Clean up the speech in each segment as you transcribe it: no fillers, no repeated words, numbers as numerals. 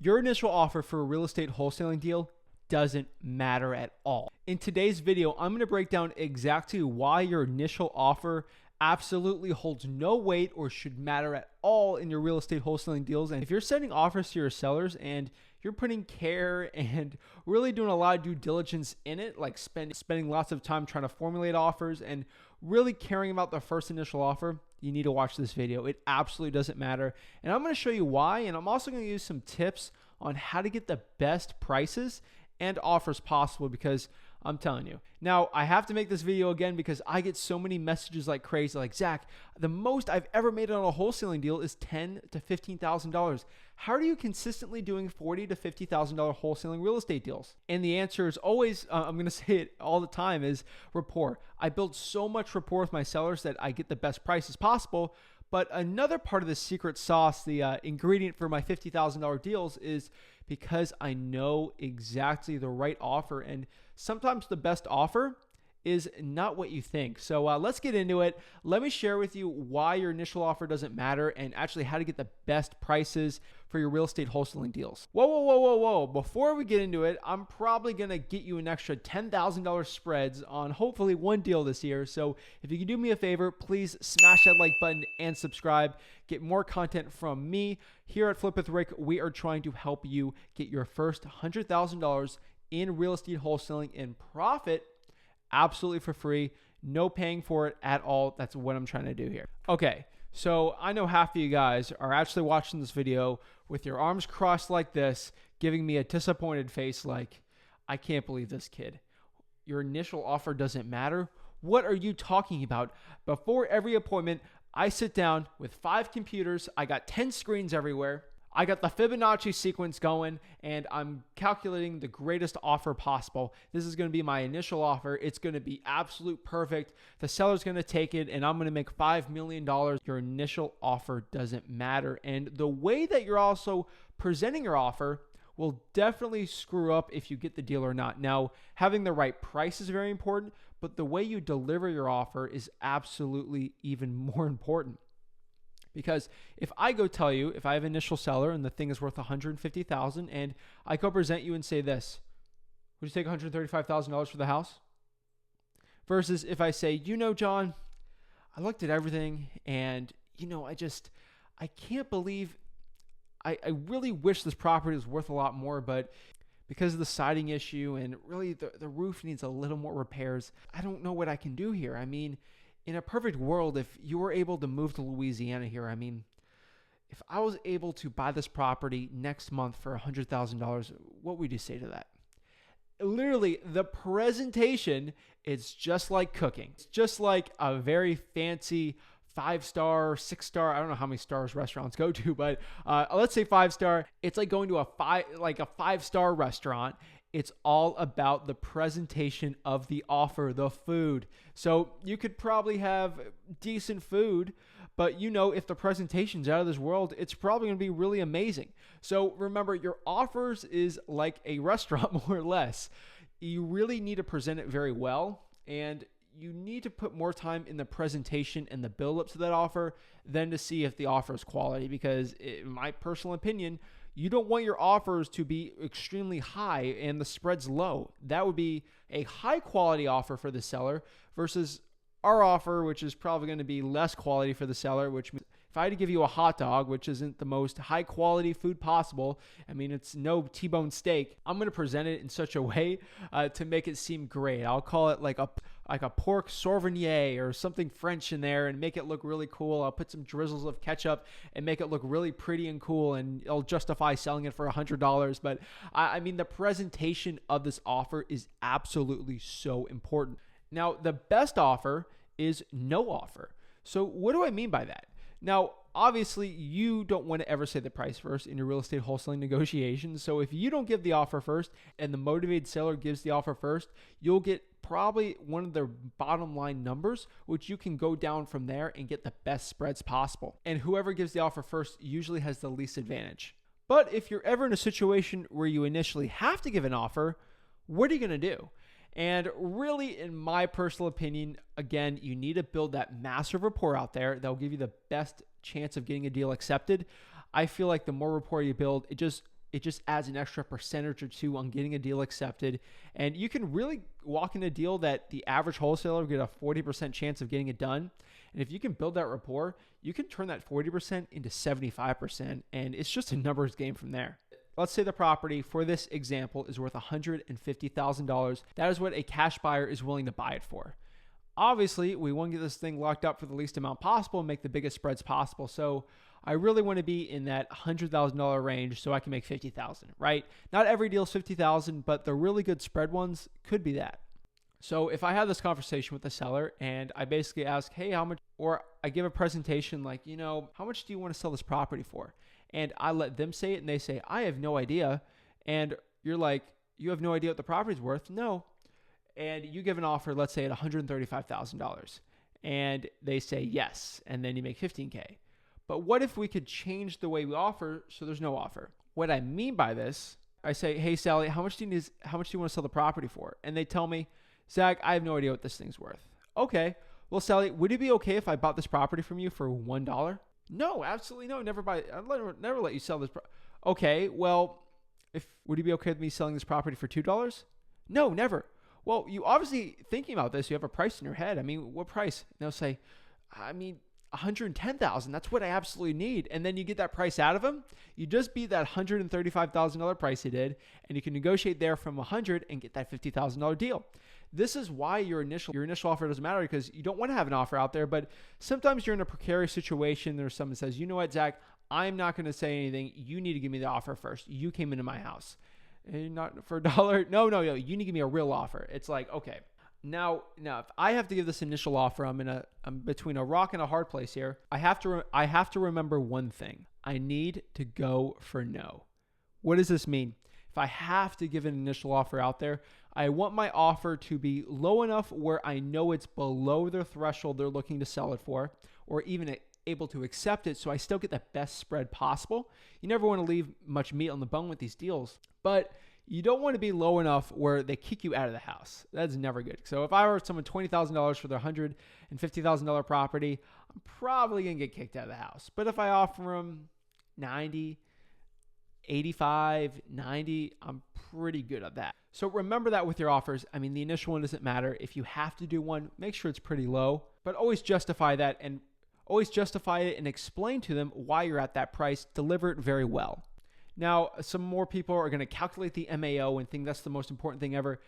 Your initial offer for a real estate wholesaling deal doesn't matter at all. In today's video, I'm going to break down exactly why your initial offer absolutely holds no weight or should matter at all in your real estate wholesaling deals. And if you're sending offers to your sellers and you're putting care and really doing a lot of due diligence in it, like spending lots of time trying to formulate offers and really caring about the first initial offer, you need to watch this video. It absolutely doesn't matter. And I'm going to show you why. And I'm also going to use some tips on how to get the best prices and offers possible, because I'm telling you. Now, I have to make this video again because I get so many messages like crazy, like, Zach, the most I've ever made on a wholesaling deal is $10,000 to $15,000. How are you consistently doing $40,000 to $50,000 wholesaling real estate deals? And the answer is always, I'm going to say it all the time, is rapport. I build so much rapport with my sellers that I get the best prices possible. But another part of the secret sauce, the ingredient for my $50,000 deals, is because I know exactly the right offer. And sometimes the best offer is not what you think. So let's get into it. Let me share with you why your initial offer doesn't matter and actually how to get the best prices for your real estate wholesaling deals. Whoa. Before we get into it, I'm probably going to get you an extra $10,000 spreads on hopefully one deal this year. So if you can do me a favor, please smash that like button and subscribe. Get more content from me. Here at Flip with Rick, we are trying to help you get your first $100,000 in real estate wholesaling in profit absolutely for free, no paying for it at all. That's what I'm trying to do here. Okay, so I know half of you guys are actually watching this video with your arms crossed like this, giving me a disappointed face like, I can't believe this kid. Your initial offer doesn't matter? What are you talking about? Before every appointment, I sit down with 5 computers. I got 10 screens everywhere. I got the Fibonacci sequence going, and I'm calculating the greatest offer possible. This is going to be my initial offer. It's going to be absolute perfect. The seller's going to take it, and I'm going to make $5 million. Your initial offer doesn't matter. And the way that you're also presenting your offer will definitely screw up if you get the deal or not. Now, having the right price is very important, but the way you deliver your offer is absolutely even more important. Because if I go tell you, if I have an initial seller and the thing is worth $150,000 and I go present you and say this, would you take $135,000 for the house? Versus if I say, John, I looked at everything and, I can't believe, I really wish this property was worth a lot more, but because of the siding issue and really the roof needs a little more repairs, I don't know what I can do here. I mean, in a perfect world, if you were able to move to Louisiana here, if I was able to buy this property next month for $100,000, what would you say to that? Literally, the presentation is just like cooking. It's just like a very fancy 5-star, 6-star, I don't know how many stars restaurants go to, but let's say 5-star. It's like going to a 5-star restaurant. It's all about the presentation of the offer, the food. So you could probably have decent food, but if the presentation's out of this world, it's probably going to be really amazing. So remember, your offers is like a restaurant, more or less. You really need to present it very well, and you need to put more time in the presentation and the build-up to that offer than to see if the offer is quality, because in my personal opinion, you don't want your offers to be extremely high and the spreads low. That would be a high quality offer for the seller versus our offer, which is probably going to be less quality for the seller, which means if I had to give you a hot dog, which isn't the most high quality food possible, it's no T-bone steak, I'm going to present it in such a way to make it seem great. I'll call it like a pork sauvignon or something French in there and make it look really cool. I'll put some drizzles of ketchup and make it look really pretty and cool, and it'll justify selling it for $100. But the presentation of this offer is absolutely so important. Now, the best offer is no offer. So what do I mean by that? Now, obviously, you don't want to ever say the price first in your real estate wholesaling negotiations. So if you don't give the offer first and the motivated seller gives the offer first, you'll get probably one of their bottom line numbers, which you can go down from there and get the best spreads possible. And whoever gives the offer first usually has the least advantage. But if you're ever in a situation where you initially have to give an offer, what are you going to do? And really, in my personal opinion, again, you need to build that massive rapport out there that will give you the best chance of getting a deal accepted. I feel like the more rapport you build, it just it just adds an extra percentage or two on getting a deal accepted. And you can really walk in a deal that the average wholesaler will get a 40% chance of getting it done. And if you can build that rapport, you can turn that 40% into 75%. And it's just a numbers game from there. Let's say the property for this example is worth $150,000. That is what a cash buyer is willing to buy it for. Obviously, we want to get this thing locked up for the least amount possible and make the biggest spreads possible. So I really want to be in that $100,000 range so I can make $50,000, right? Not every deal is $50,000, but the really good spread ones could be that. So if I have this conversation with the seller and I basically ask, hey, how much, or I give a presentation like, how much do you want to sell this property for? And I let them say it and they say, I have no idea. And you're like, you have no idea what the property's worth? No. And you give an offer, let's say at $135,000, and they say yes, and then you make $15K. But what if we could change the way we offer so there's no offer? What I mean by this, I say, hey, Sally, how much do you want to sell the property for? And they tell me, Zach, I have no idea what this thing's worth. Okay. Well, Sally, would it be okay if I bought this property from you for $1? No, absolutely no. Never buy. I'd never let you sell this. Okay. Well, would it be okay with me selling this property for $2? No, never. Well, you obviously thinking about this, you have a price in your head. I mean, what price? And they'll say, $110,000. That's what I absolutely need. And then you get that price out of them. You just beat that $135,000 price he did, and you can negotiate there from $100 and get that $50,000 deal. This is why your initial offer doesn't matter, because you don't want to have an offer out there, but sometimes you're in a precarious situation. There's someone that says, you know what, Zach, I'm not going to say anything. You need to give me the offer first. You came into my house. And not for $1. No. You need to give me a real offer. It's like, okay. Now, if I have to give this initial offer, I'm between a rock and a hard place here. I have to remember one thing. I need to go for no. What does this mean? If I have to give an initial offer out there, I want my offer to be low enough where I know it's below their threshold they're looking to sell it for, or even able to accept it, so I still get the best spread possible. You never want to leave much meat on the bone with these deals, but you don't want to be low enough where they kick you out of the house. That's never good. So if I offer someone $20,000 for their $150,000 property, I'm probably going to get kicked out of the house. But if I offer them 90, 85, 90, I'm pretty good at that. So remember that with your offers. I mean, the initial one doesn't matter. If you have to do one, make sure it's pretty low, but always justify that and always justify it and explain to them why you're at that price. Deliver it very well. Now, some more people are going to calculate the MAO and think that's the most important thing ever.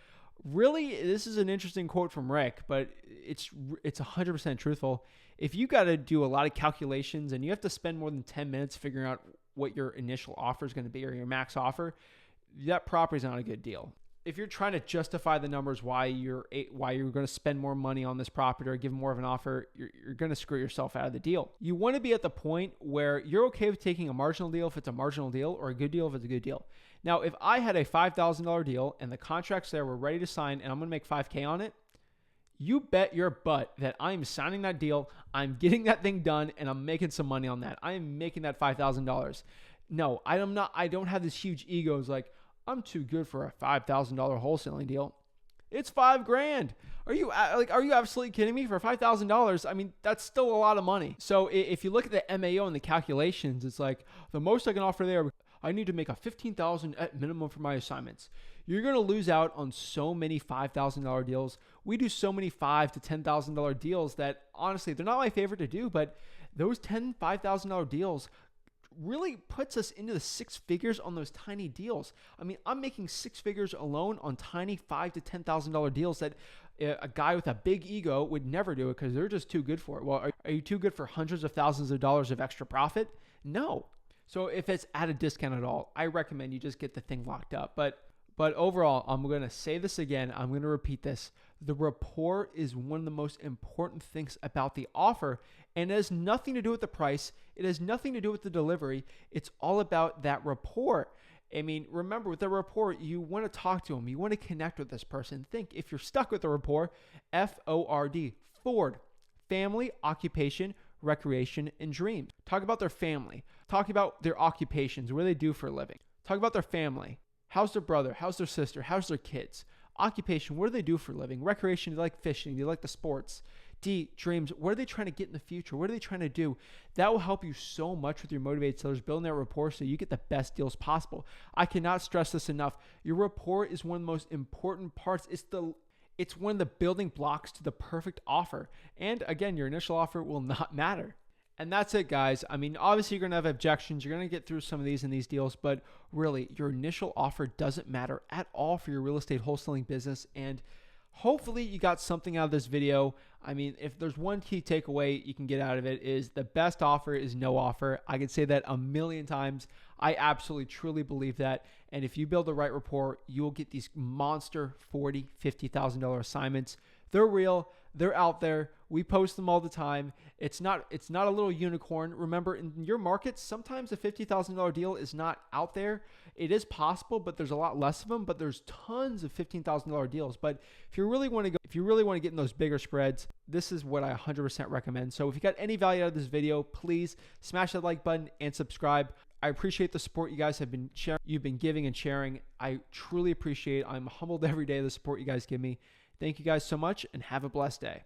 Really, this is an interesting quote from Rick, but it's 100% truthful. If you got to do a lot of calculations and you have to spend more than 10 minutes figuring out what your initial offer is going to be or your max offer, that property is not a good deal. If you're trying to justify the numbers why you're going to spend more money on this property or give more of an offer, you're going to screw yourself out of the deal. You want to be at the point where you're okay with taking a marginal deal if it's a marginal deal, or a good deal if it's a good deal. Now, if I had a $5,000 deal and the contracts there were ready to sign and I'm going to make $5K on it, you bet your butt that I'm signing that deal, I'm getting that thing done, and I'm making some money on that. I am making that $5,000. No, I am not. I don't have this huge ego. It's like, I'm too good for a $5,000 wholesaling deal. It's $5,000. Are you absolutely kidding me? For $5,000, I mean, that's still a lot of money. So if you look at the MAO and the calculations, it's like the most I can offer there, I need to make a $15,000 at minimum for my assignments. You're going to lose out on so many $5,000 deals. We do so many $5,000 to $10,000 deals that honestly, they're not my favorite to do, but those $5,000 deals really puts us into the six figures on those tiny deals. I mean, I'm making six figures alone on tiny $5,000 to $10,000 deals that a guy with a big ego would never do it because they're just too good for it. Well, are you too good for hundreds of thousands of dollars of extra profit? No. So if it's at a discount at all, I recommend you just get the thing locked up. But overall, I'm going to say this again. I'm going to repeat this. The rapport is one of the most important things about the offer, and it has nothing to do with the price. It has nothing to do with the delivery. It's all about that rapport. I mean, remember, with the rapport, you want to talk to them. You want to connect with this person. Think, if you're stuck with the rapport, FORD, Ford, family, occupation, recreation, and dreams. Talk about their family. Talk about their occupations, what do they do for a living. Talk about their family. How's their brother? How's their sister? How's their kids? Occupation, what do they do for a living? Recreation, do they like fishing? Do they like the sports? D, dreams. What are they trying to get in the future? What are they trying to do? That will help you so much with your motivated sellers, building that rapport so you get the best deals possible. I cannot stress this enough. Your rapport is one of the most important parts. It's one of the building blocks to the perfect offer. And again, your initial offer will not matter. And that's it, guys. I mean, obviously, you're going to have objections. You're going to get through some of these in these deals, but really, your initial offer doesn't matter at all for your real estate wholesaling business. And hopefully, you got something out of this video. I mean, if there's one key takeaway you can get out of it is the best offer is no offer. I could say that a million times. I absolutely, truly believe that. And if you build the right rapport, you will get these monster $40,000, $50,000 assignments. They're real. They're out there. We post them all the time. It's not a little unicorn. Remember, in your markets, sometimes a $50,000 deal is not out there. It is possible, but there's a lot less of them. But there's tons of $15,000 deals. But if you really want to get in those bigger spreads, this is what I 100% recommend. So if you got any value out of this video, please smash that like button and subscribe. I appreciate the support you guys have been sharing. You've been giving and sharing. I truly appreciate it. I'm humbled every day of the support you guys give me. Thank you guys so much and have a blessed day.